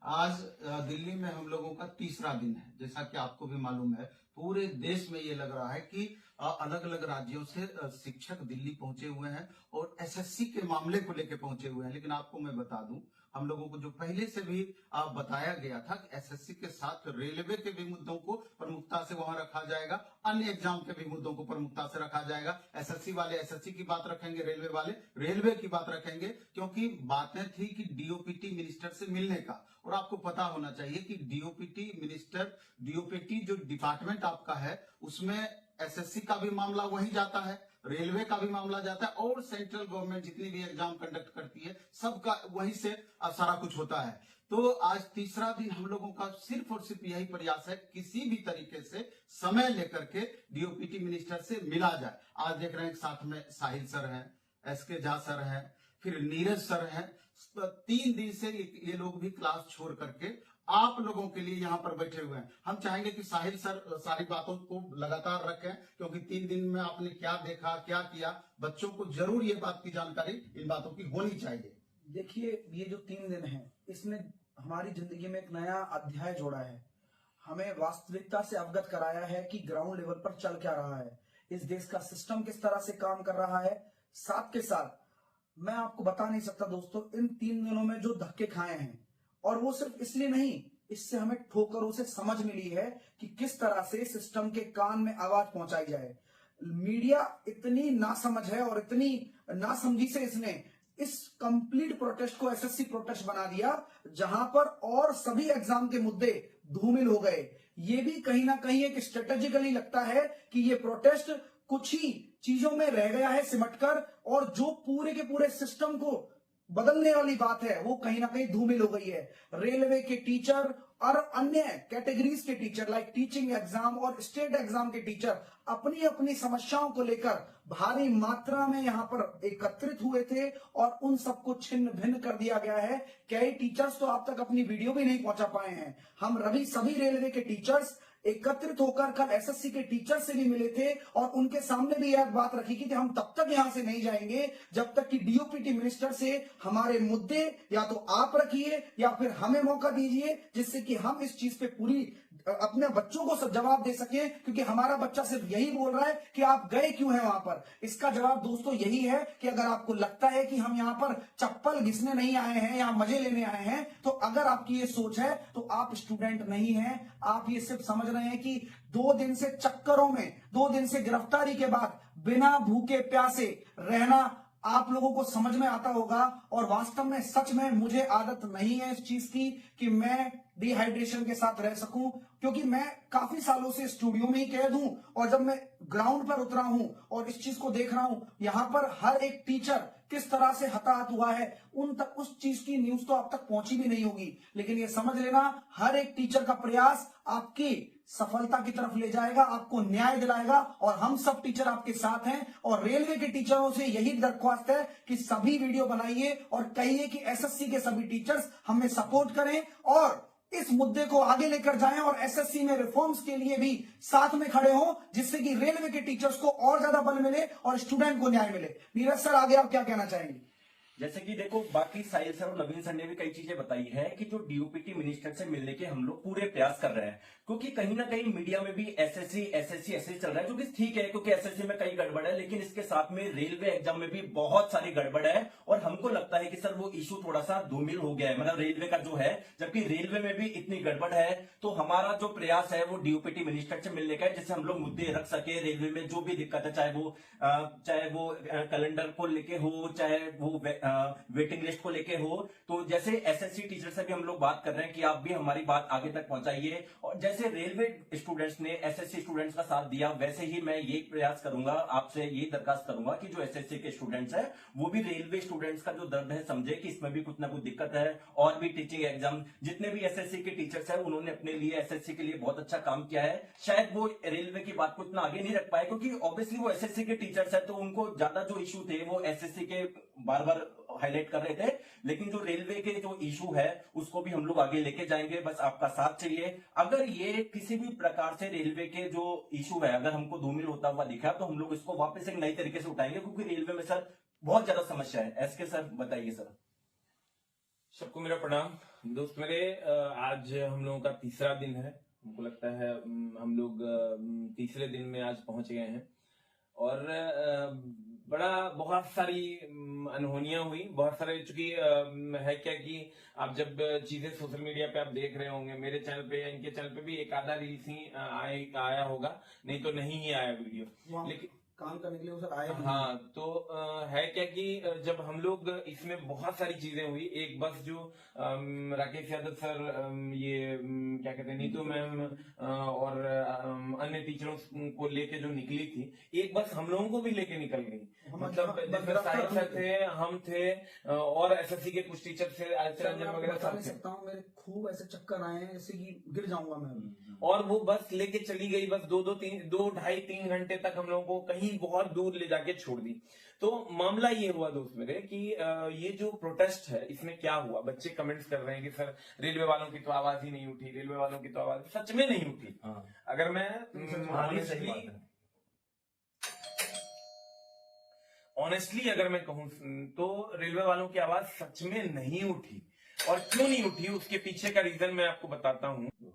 आज दिल्ली में हम लोगों का तीसरा दिन है। जैसा कि आपको भी मालूम है, पूरे देश में ये लग रहा है कि अलग अलग राज्यों से शिक्षक दिल्ली पहुंचे हुए हैं और एसएससी के मामले को लेकर पहुंचे हुए हैं। लेकिन आपको मैं बता दूं, हम लोगों को जो पहले से भी बताया गया था कि एसएससी के साथ रेलवे के भी मुद्दों को प्रमुखता से वहां रखा जाएगा, अन्य एग्जाम के भी मुद्दों को प्रमुखता से रखा जाएगा। एसएससी वाले एसएससी की बात रखेंगे, रेलवे वाले रेलवे की बात रखेंगे, क्योंकि बातें थी कि डीओपीटी मिनिस्टर से मिलने का। और आपको पता होना चाहिए कि डीओपीटी मिनिस्टर, डीओपीटी जो डिपार्टमेंट आपका है, उसमें एसएससी का भी मामला वहीं जाता है, रेलवे का भी मामला जाता है, और सेंट्रल गवर्नमेंट जितनी भी एग्जाम कंडक्ट करती है सबका वहीं से सारा कुछ होता है। तो आज तीसरा दिन हम लोगों का सिर्फ और सिर्फ यही प्रयास है, किसी भी तरीके से समय लेकर के डीओपीटी मिनिस्टर से मिला जाए। आज देख रहे हैं साथ में साहिल सर हैं, एसके झा सर हैं, फिर नीरज सर हैं। 3 दिन से ये लोग भी क्लास छोड़ करके आप लोगों के लिए यहाँ पर बैठे हुए हैं। हम चाहेंगे कि साहिल सर सारी बातों को लगातार रखें, क्योंकि 3 दिन में आपने क्या देखा, क्या किया, बच्चों को जरूर ये बात की जानकारी इन बातों की होनी चाहिए। देखिए, ये जो 3 दिन है, इसने हमारी जिंदगी में एक नया अध्याय जोड़ा है। हमें वास्तविकता से अवगत कराया है कि ग्राउंड लेवल पर चल क्या रहा है, इस देश का सिस्टम किस तरह से काम कर रहा है। साथ के साथ मैं आपको बता नहीं सकता दोस्तों, इन 3 दिनों में जो धक्के खाए हैं, और वो सिर्फ इसलिए नहीं, इससे हमें ठोकरों से समझ मिली है कि किस तरह से सिस्टम के कान में आवाज पहुंचाई जाए। मीडिया इतनी नासमझ है और इतनी नासमझी से इसने इस कंप्लीट प्रोटेस्ट को एसएससी प्रोटेस्ट बना दिया, जहां पर और सभी एग्जाम के मुद्दे धूमिल हो गए। ये भी कहीं ना कहीं एक स्ट्रेटेजिकली लगता है कि ये प्रोटेस्ट कुछ ही चीजों में रह गया है सिमटकर, और जो पूरे के पूरे सिस्टम को बदलने वाली बात है वो कहीं ना कहीं धूमिल हो गई है। रेलवे के टीचर और अन्य कैटेगरीज के टीचर, लाइक टीचिंग एग्जाम और स्टेट एग्जाम के टीचर, अपनी अपनी समस्याओं को लेकर भारी मात्रा में यहां पर एकत्रित हुए थे, और उन सबको छिन्न भिन्न कर दिया गया है। कई टीचर्स तो आप तक अपनी वीडियो भी नहीं पहुंचा पाए हैं। हम सभी रेलवे के टीचर्स एकत्रित होकर कल एसएससी के टीचर से भी मिले थे, और उनके सामने भी यह बात रखी कि हम तब तक यहां से नहीं जाएंगे जब तक कि डीओपीटी मिनिस्टर से हमारे मुद्दे या तो आप रखिए या फिर हमें मौका दीजिए, जिससे कि हम इस चीज पे पूरी अपने बच्चों को जवाब दे सके। क्योंकि हमारा बच्चा सिर्फ यही बोल रहा है कि आप गए क्यों हैं वहां पर। इसका जवाब दोस्तों यही है कि अगर आपको लगता है कि हम यहां पर चप्पल घिसने नहीं आए हैं या मजे लेने आए हैं, तो अगर आपकी ये सोच है तो आप स्टूडेंट नहीं हैं। आप ये सिर्फ समझ रहे हैं कि 2 दिन से चक्करों में, 2 दिन से गिरफ्तारी के बाद बिना भूखे प्यासे रहना आप लोगों को समझ में आता होगा। और वास्तव में सच में मुझे आदत नहीं है इस चीज की कि मैं डिहाइड्रेशन के साथ रह सकूं, क्योंकि मैं काफी सालों से स्टूडियो में ही कैद हूं, और जब मैं ग्राउंड पर उतरा हूं और इस चीज को देख रहा हूं, यहां पर हर एक टीचर किस तरह से हताहत हुआ है, उन तक उस चीज की न्यूज तो आप तक पहुंची भी नहीं होगी। लेकिन ये समझ लेना, हर एक टीचर का प्रयास आपकी सफलता की तरफ ले जाएगा, आपको न्याय दिलाएगा, और हम सब टीचर आपके साथ हैं। और रेलवे के टीचरों से यही दरख्वास्त है कि सभी वीडियो बनाइए और कहिए कि एसएससी के सभी टीचर्स हमें सपोर्ट करें और इस मुद्दे को आगे लेकर जाएं, और एसएससी में रिफॉर्म्स के लिए भी साथ में खड़े हों, जिससे कि रेलवे के टीचर्स को और ज्यादा बल मिले और स्टूडेंट को न्याय मिले। नीरज सर, आगे आप क्या कहना चाहेंगे? जैसे कि देखो, बाकी साहिल सर और नवीन सर ने भी कई चीजें बताई है कि जो डीओपीटी मिनिस्टर से मिलने के हम लोग पूरे प्रयास कर रहे हैं, क्योंकि कहीं ना कहीं मीडिया में भी एसएससी एसएससी एसएससी चल रहा है, जो कि ठीक है क्योंकि एसएससी में कई गड़बड़ है, लेकिन इसके साथ में रेलवे एग्जाम में भी बहुत सारी गड़बड़ है। और हमको लगता है कि सर वो इशू थोड़ा सा धूमिल हो गया है, मतलब रेलवे का जो है, जबकि रेलवे में भी इतनी गड़बड़ है। तो हमारा जो प्रयास है वो डीओपीटी मिनिस्टर से मिलने का है, जिससे हम लोग मुद्दे रख सके। रेलवे में जो भी दिक्कत है, चाहे वो कैलेंडर को लेके हो, चाहे वो वेटिंग लिस्ट को लेके हो, तो जैसे एसएससी टीचर से भी हम लोग बात कर रहे हैं कि आप भी हमारी बात आगे तक पहुंचाइए। और जैसे रेलवे स्टूडेंट्स ने एसएससी स्टूडेंट्स का साथ दिया, वैसे ही मैं ये प्रयास करूंगा, आपसे ये दरखास्त करूंगा कि जो एसएससी के स्टूडेंट्स हैं वो भी रेलवे स्टूडेंट्स का जो दर्द है समझे कि इसमें भी कुछ ना कुछ दिक्कत है। और भी टीचिंग एग्जाम जितने भी एसएससी के टीचर्स हैं, उन्होंने अपने लिए एसएससी के लिए बहुत अच्छा काम किया है। शायद वो रेलवे की बात को इतना आगे नहीं रख पाए, क्योंकि ऑब्वियसली वो एसएससी के टीचर्स है, तो उनको ज्यादा जो इशू थे वो एसएससी के बार बार हाईलाइट कर रहे थे। लेकिन जो रेलवे के जो इशू है उसको भी हम लोग आगे लेके जाएंगे, बस आपका साथ चाहिए। अगर ये किसी भी प्रकार से रेलवे के जो इशू है अगर हमको धूमिल होता हुआ दिखा, तो हम लोग इसको वापस एक नई तरीके से उठाएंगे, क्योंकि रेलवे में सर बहुत ज्यादा समस्या है। एसके सर बताइए सर। सबको मेरा प्रणाम। दोस्त मेरे, आज हम लोगों का तीसरा दिन है। हमको लगता है हम लोग तीसरे दिन में आज पहुंच गए हैं और बड़ा बहुत सारी अनहोनियां हुई, बहुत सारे, चूंकि है क्या कि आप जब चीजें सोशल मीडिया पे आप देख रहे होंगे, मेरे चैनल पे या इनके चैनल पे भी एक आधा रील्स ही आया होगा, नहीं तो नहीं ही आया वीडियो। वहाँ लेकिन काम करने के लिए वो सर आए भी नहीं। हाँ, तो है क्या कि जब हम लोग इसमें बहुत सारी चीजें हुई। एक बस जो राकेश यादव सर, ये क्या कहते हैं, नीतू मैम और अन्य टीचरों को लेके जो निकली थी, एक बस हम लोगों को भी लेके निकल गई। मतलब जिसमें साहिब सर थे, हम थे और एसएससी के कुछ टीचर थे, आदित्य रंजन वगैरह बता सब नहीं थे। सकता हूँ, मेरे खूब ऐसे चक्कर आए हैं जैसे कि गिर जाऊंगा मैं अभी। और वो बस लेके चली गई, बस 2-2-3 घंटे तक हम लोगों को कहीं बहुत दूर ले जाके छोड़ दी। तो मामला ये हुआ दोस्त मेरे कि ये जो प्रोटेस्ट है इसमें क्या हुआ, बच्चे कमेंट्स कर रहे हैं कि सर रेलवे वालों की तो आवाज ही नहीं उठी, रेलवे वालों की तो आवाज सच में नहीं उठी। अगर मैं ऑनेस्टली अगर मैं कहूं तो रेलवे वालों की आवाज सच में नहीं उठी। और क्यों नहीं उठी उसके पीछे का रीजन मैं आपको बताता हूं।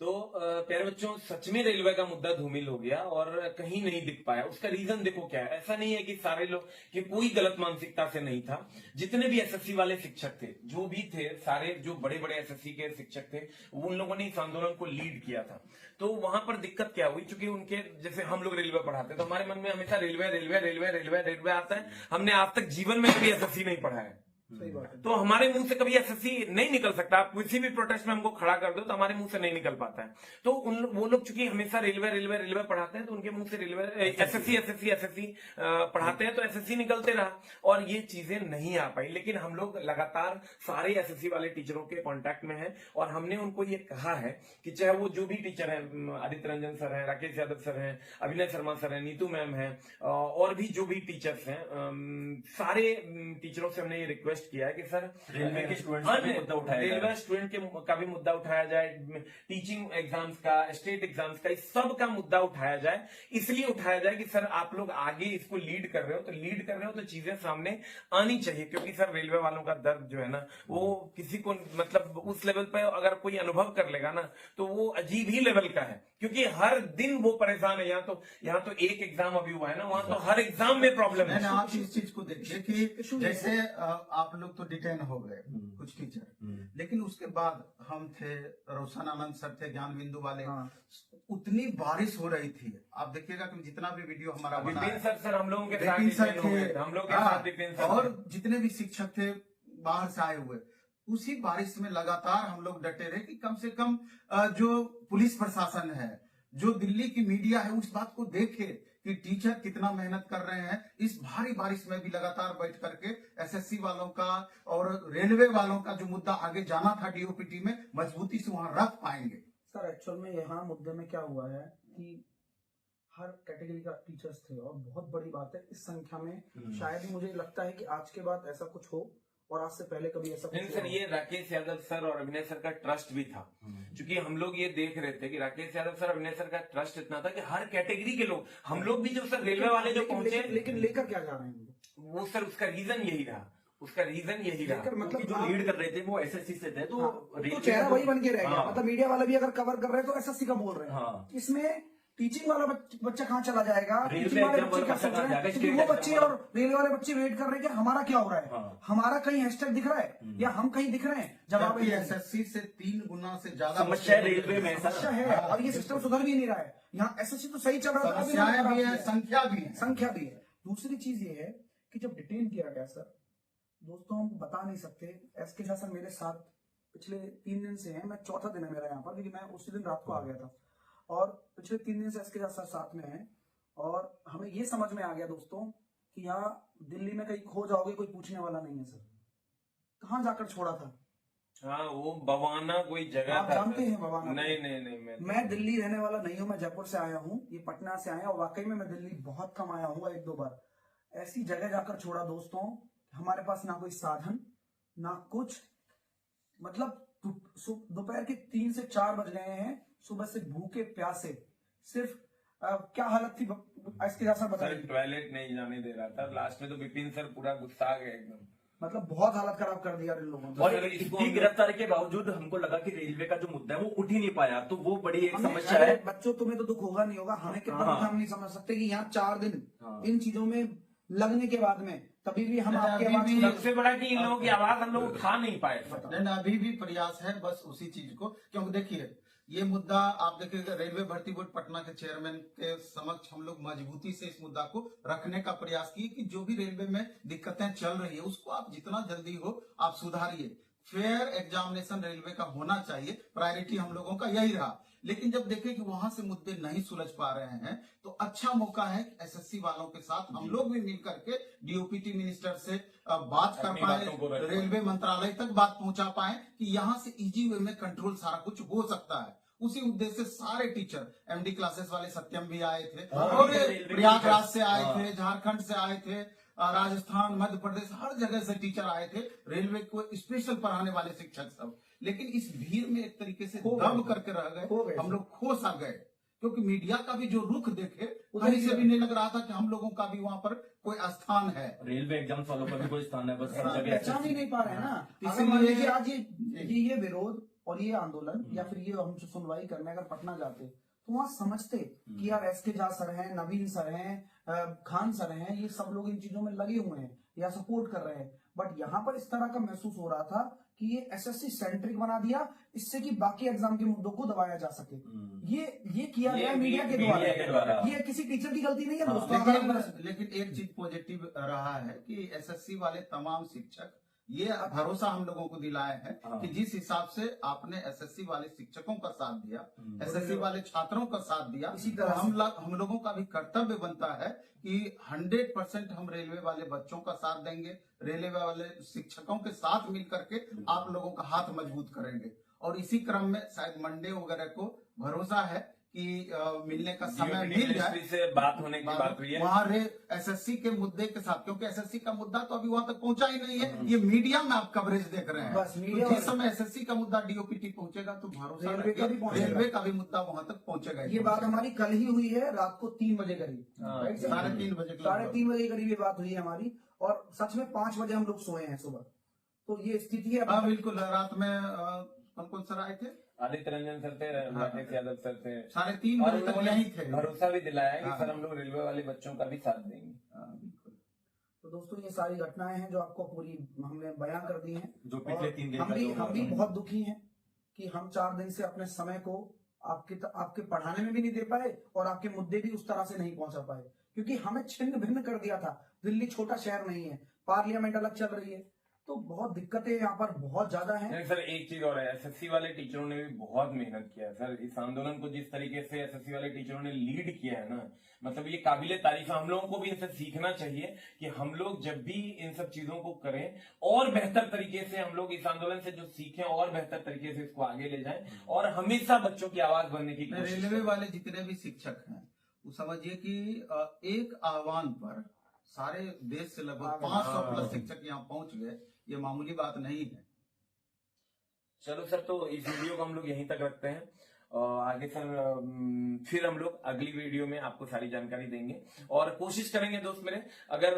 तो प्यारे बच्चों, सच में रेलवे का मुद्दा धूमिल हो गया और कहीं नहीं दिख पाया। उसका रीजन देखो क्या है। ऐसा नहीं है कि सारे लोग, कि कोई गलत मानसिकता से नहीं था। जितने भी एसएससी वाले शिक्षक थे, जो भी थे, सारे जो बड़े बड़े एसएससी के शिक्षक थे, उन लोगों ने इस आंदोलन को लीड किया था। तो वहां पर दिक्कत क्या हुई, चूंकि उनके, जैसे हम लोग रेलवे पढ़ाते तो हमारे मन में हमेशा railway railway railway railway railway आता है। हमने आज तक जीवन में कभी एसएससी नहीं पढ़ा है। सही बात है। तो हमारे मुंह से कभी एसएससी नहीं निकल सकता। आप किसी भी प्रोटेस्ट में हमको खड़ा कर दो तो हमारे मुंह से नहीं निकल पाता है। तो वो लोग चूंकि हमेशा रेलवे रेलवे रेलवे पढ़ाते हैं, तो उनके मुंह से रेलवे एसएससी एसएससी एसएससी पढ़ाते हैं, तो एसएससी निकलते रहा और ये चीजें नहीं आ पाई। लेकिन हम लोग लगातार सारे एसएससी वाले टीचरों के कांटेक्ट में हैं और हमने उनको ये कहा है कि चाहे वो जो भी टीचर है, आदित्य रंजन सर है, राकेश यादव सर है, अभिनय शर्मा सर है, नीतू मैम है, और भी जो भी टीचर्स हैं, सारे टीचरों से हमने ये रिक्वेस्ट किया है कि सर रेलवे के स्टूडेंट्स का भी मुद्दा उठाया जाए। रेलवे स्टूडेंट का भी मुद्दा उठाया जाए, टीचिंग एग्जाम्स का, स्टेट एग्जाम्स का, इस सब का मुद्दा उठाया जाए। इसलिए उठाया जाए कि सर आप लोग आगे इसको लीड कर रहे हो तो चीजें सामने आनी चाहिए। क्योंकि सर रेलवे वालों का दर्द जो है ना, वो किसी को, मतलब उस लेवल पे अगर कोई अनुभव कर लेगा ना, तो वो अजीब ही लेवल का है। क्योंकि हर दिन वो परेशान है। यहाँ तो एक एग्जाम अभी हुआ है ना, वहां तो हर एग्जाम में प्रॉब्लम है। आप इस चीज को देखिए कि जैसे आप लोग तो डिटेन हो गए कुछ टीचर, लेकिन उसके बाद हम थे, रोशन आनंद सर थे, ज्ञान बिंदु वाले, उतनी बारिश हो रही थी। आप देखिएगा कि जितना भी वीडियो हमारा बना विपिन है, सर हम लोगों के साथ विपिन सर डिटेन हो गए थे, हम लोग के साथ विपिन सर और जितने भी शिक्षक थे बाहर से आए हुए, उसी बारिश में लगातार हम लोग डटे रहे कि कम से कम जो पुलिस प्रशासन है, जो दिल्ली की मीडिया है, उस बात को देखे कि टीचर कितना मेहनत कर रहे हैं। इस भारी बारिश में भी लगातार बैठ करके एसएससी वालों का और रेलवे वालों का जो मुद्दा आगे जाना था डीओपीटी में, मजबूती से वहां रख पाएंगे। सर एक्चुअल में यहाँ मुद्दे में क्या हुआ है कि हर कैटेगरी का टीचर्स थे और बहुत बड़ी बात है इस संख्या में शायद ही मुझे लगता है कि आज के बाद ऐसा कुछ हो, और आज से पहले कभी ऐसा नहीं कुछ सर, हुआ ये राकेश यादव सर और अभिनय सर का ट्रस्ट भी था। क्योंकि हम लोग ये देख रहे थे कि राकेश यादव सर, अभिनय सर का ट्रस्ट इतना था कि हर कैटेगरी के लोग, हम लोग भी, जो सर रेलवे वाले जो पहुंचे, लेकिन लेकर क्या जा रहे हैं वो सर उसका रीजन यही रहा। लेकर मतलब जो लीड कर रहे थे वो एसएससी से थे, तो तो चेहरा वही बन के रह गया। मतलब मीडिया वाला भी अगर कवर कर रहे हैं तो एसएससी का बोल रहे हैं। हाँ। इसमें टीचिंग वाला बच्चा कहाँ चला जाएगा? रेलवे टीचिंग वाले एग्जाम बच्चे क्या वाला सोच रहे बच्चा हैं? कहाँ क्योंकि वो जाएगा? बच्चे और रेलवे वाले बच्चे वेट कर रहे हैं कि हमारा क्या हो रहा है। हाँ। हमारा कहीं हैशटैग दिख रहा है या हम कहीं दिख रहे हैं? जवाब जबकि एसएससी से 3 गुना से ज्यादा समस्या रेलवे में समस्या है और ये सिस्टम सुधर भी नहीं रहा है। यहाँ एसएससी तो सही चल रहा था, अभी समस्याएं खराब भी है, है। संख्या भी है। दूसरी चीज ये है कि जब डिटेन किया गया सर, दोस्तों हम बता नहीं सकते। एसके झा सर मेरे साथ पिछले 3 दिन से हैं, मैं चौथा दिन है मेरा यहाँ पर, क्योंकि मैं उसी दिन रात को आ गया था और पिछले 3 दिन से एसके झा सर साथ में हैं। और हमें ये समझ में आ गया दोस्तों कि यहाँ दिल्ली में कहीं खो जाओगे कोई पूछने वाला नहीं है सर। कहाँ जाकर छोड़ा था? हाँ, वो बवाना कोई जगह आप था। जानते हैं बवाना? नहीं, मैं दिल्ली रहने वाला नहीं हूँ, मैं जयपुर से आया हूँ, ये पटना से आया और वाकई में मैं दिल्ली बहुत कम आया हूँ, 1-2 बार। ऐसी जगह जाकर छोड़ा दोस्तों, हमारे पास ना कोई साधन ना कुछ, मतलब दोपहर के 3 से 4 बज गए हैं, सुबह से भूखे प्यासे, सिर्फ क्या हालत थी इसके जैसा सर बताइए। टॉयलेट नहीं जाने दे रहा था। लास्ट में तो विपिन सर पूरा गुस्सा आ गया एकदम। मतलब बहुत हालत खराब कर दिया इन लोगों ने। और इतनी गिरफ्तारी के बावजूद हमको लगा कि रेलवे का जो मुद्दा है वो उठ ही नहीं पाया, तो वो बड़ी एक समस्या है। बच्चों तुम्हें तो दुख होगा नहीं होगा, हमें कितना हाँ। दुख है, हम नहीं समझ सकते कि यहाँ 4 दिन हाँ। इन चीजों में लगने के बाद में तभी भी हम आपकी अभी आवाज भी- सबसे बड़ा कि इन लोगों की आवाज हम लोग उठा नहीं पाए। नहीं नहीं, अभी भी प्रयास है बस उसी चीज को, क्योंकि देखिए ये मुद्दा आप देखिएगा, रेलवे भर्ती बोर्ड पटना के चेयरमैन के समक्ष हम लोग मजबूती से इस मुद्दा को रखने का प्रयास किए कि जो भी रेलवे में दिक्कतें चल रही है उसको आप जितना जल्दी हो आप सुधारिए। फेयर एग्जामिनेशन रेलवे का होना चाहिए, प्रायोरिटी हम लोगों का यही रहा। लेकिन जब देखें कि वहां से मुद्दे नहीं सुलझ पा रहे हैं तो अच्छा मौका है कि एसएससी वालों के साथ हम लोग भी मिल करके डीओपीटी मिनिस्टर से बात कर अपनी पाए, बातों को रख पाएं। रेलवे मंत्रालय तक बात पहुंचा पाए कि यहाँ से इजी वे में कंट्रोल सारा कुछ हो सकता है। उसी उद्देश्य से सारे टीचर एमडी क्लासेस वाले सत्यम भी आए थे हाँ, और रेलवे प्रयागराज टीचर, से आए हाँ। थे, झारखंड से आए थे, राजस्थान, मध्य प्रदेश, हर जगह से टीचर आए थे, रेलवे को स्पेशल पढ़ाने वाले शिक्षक सब। लेकिन इस भीड़ में एक तरीके से खो दब गए। करके रह खो गए, गए। हम लोग खो सा गए, क्योंकि मीडिया का भी जो रुख देखे उधर कहीं ही से है। भी नहीं लग रहा था कि हम लोगों का भी वहां पर कोई स्थान है। रेलवे एग्जाम वालों का भी कोई स्थान है, बस सब जगह पहचान ही नहीं पा रहे हैं ना। अगर इसलिए- मान लीजिए आज ये विरोध और ये आंदोलन या फिर ये हम सुनवाई करने अगर पटना जाते तो वहाँ समझते कि यार एसके झा सर हैं, नवीन सर हैं, खान सर हैं, ये सब लोग इन चीजों में लगे हुए हैं या सपोर्ट कर रहे हैं। बट यहाँ पर इस तरह का महसूस हो रहा था कि ये एसएससी सेंट्रिक बना दिया, इससे कि बाकी एग्जाम के मुद्दों को दबाया जा सके। ये किया ये गया मीडिया के मीडिया के द्वारा। द्वारा। ये किसी टीचर की गलती नहीं है हाँ, दोस्तों। अगर हम- लेकिन एक चीज पॉजिटिव रहा है कि एसएससी वाले तमाम शिक्षक ये भरोसा हम लोगों को दिलाए हैं हाँ। कि जिस हिसाब से आपने एसएससी वाले शिक्षकों का साथ दिया, एसएससी वाले छात्रों का साथ दिया, इसी तो तरह हम लोगों का भी कर्तव्य बनता है कि 100% हम रेलवे वाले बच्चों का साथ देंगे, रेलवे वाले शिक्षकों के साथ मिल करके आप लोगों का हाथ मजबूत करेंगे। और इसी क्रम में शायद मंडे वगैरह को भरोसा है कि मिलने का समय मिल जाए। मिनिस्ट्री से बात होने की बात हुई है। वहाँ एसएससी के मुद्दे के साथ, क्योंकि एसएससी का मुद्दा तो अभी वहां तक पहुंचा ही नहीं है, ये मीडिया में आप कवरेज देख रहे हैं। बस मीडिया तो जिस समय एसएससी का मुद्दा डीओपीटी पहुंचेगा तो भरोसा रेलवे का भी रखिए, पहुंचेगा। रेलवे का भी मुद्दा वहां तक पहुंचेगा। ये बात हमारी कल ही हुई है, रात को 3 बजे करीब, हाँ, राइट सर? 3:30 बजे के लगभग। 3:30 बजे करीब ये बात हुई है हमारी, और सच में 5 बजे हम लोग सोए हैं सुबह। तो ये स्थिति है। हाँ बिल्कुल, रात में कौन कौन सर आए थे? आदित्य रंजन सर थे, राकेश यादव सर थे, 3:30 और बजे तक उन्होंने यहीं थे। भरोसा भी दिलाया कि हाँ। सर हम लोग रेलवे वाले बच्चों का भी साथ देंगे। हाँ, बिल्कुल। तो दोस्तों ये सारी घटनाएं हैं जो आपको पूरी हमने बयान कर दी हैं। जो पिछले और 3 दिन हम का भी जो हम भी हुआ। बहुत दुखी हैं कि हम 4 दिन से अपने समय को आपके पढ़ाने में भी नहीं दे पाए और आपके मुद्दे भी उस तरह से नहीं पहुंचा पाए, क्योंकि हमें छिन्न भिन्न कर दिया था। दिल्ली छोटा शहर नहीं है, पार्लियामेंट अलग चल रही है, तो बहुत दिक्कतें यहाँ पर बहुत ज्यादा हैं। नहीं सर, एक चीज और है, एसएससी वाले टीचरों ने भी बहुत मेहनत किया है सर। इस आंदोलन को जिस तरीके से एसएससी वाले टीचरों ने लीड किया है ना, मतलब ये काबिले तारीफ है। हम लोगों को भी इनसे सीखना चाहिए कि हम लोग जब भी इन सब चीजों को करें और बेहतर तरीके से हम लोग इस आंदोलन से जो सीखें और बेहतर तरीके से इसको आगे ले जाएं और हमेशा बच्चों की आवाज बनने की कोशिश रेलवे करें। वाले जितने भी शिक्षक हैं वो समझिए कि एक आह्वान पर सारे देश से लगभग 500 प्लस शिक्षक यहाँ पहुंच गए, ये मामूली बात नहीं है। चलो सर, तो इस वीडियो को हम लोग यहीं तक रखते हैं और आगे सर फिर हम लोग अगली वीडियो में आपको सारी जानकारी देंगे और कोशिश करेंगे दोस्त मेरे, अगर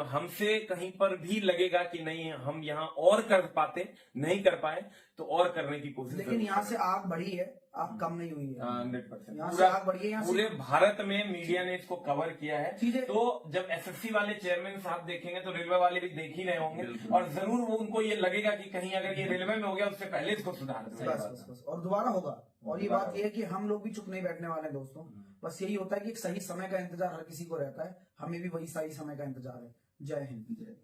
हमसे कहीं पर भी लगेगा कि नहीं हम यहाँ और कर पाते, नहीं कर पाए, तो और करने की कोशिश लेकिन यहाँ से आग बढ़ी है, आग कम नहीं हुई है। 100% यहाँ से आग बढ़ी है, यहाँ से पूरे भारत में मीडिया ने इसको कवर किया है। चीजें- तो जब एसएससी वाले चेयरमैन साहब देखेंगे तो रेलवे वाले भी देख ही रहे होंगे और जरूर वो उनको ये लगेगा कि कहीं अगर ये रेलवे में हो गया उससे पहले इसको सुधार दो। बस और दोबारा होगा। और ये बात ये है कि हम लोग भी चुप नहीं बैठने वाले हैं दोस्तों। बस यही होता है कि एक सही समय का इंतजार हर किसी को रहता है, हमें भी वही सही समय का इंतजार है। जय हिंद। जय।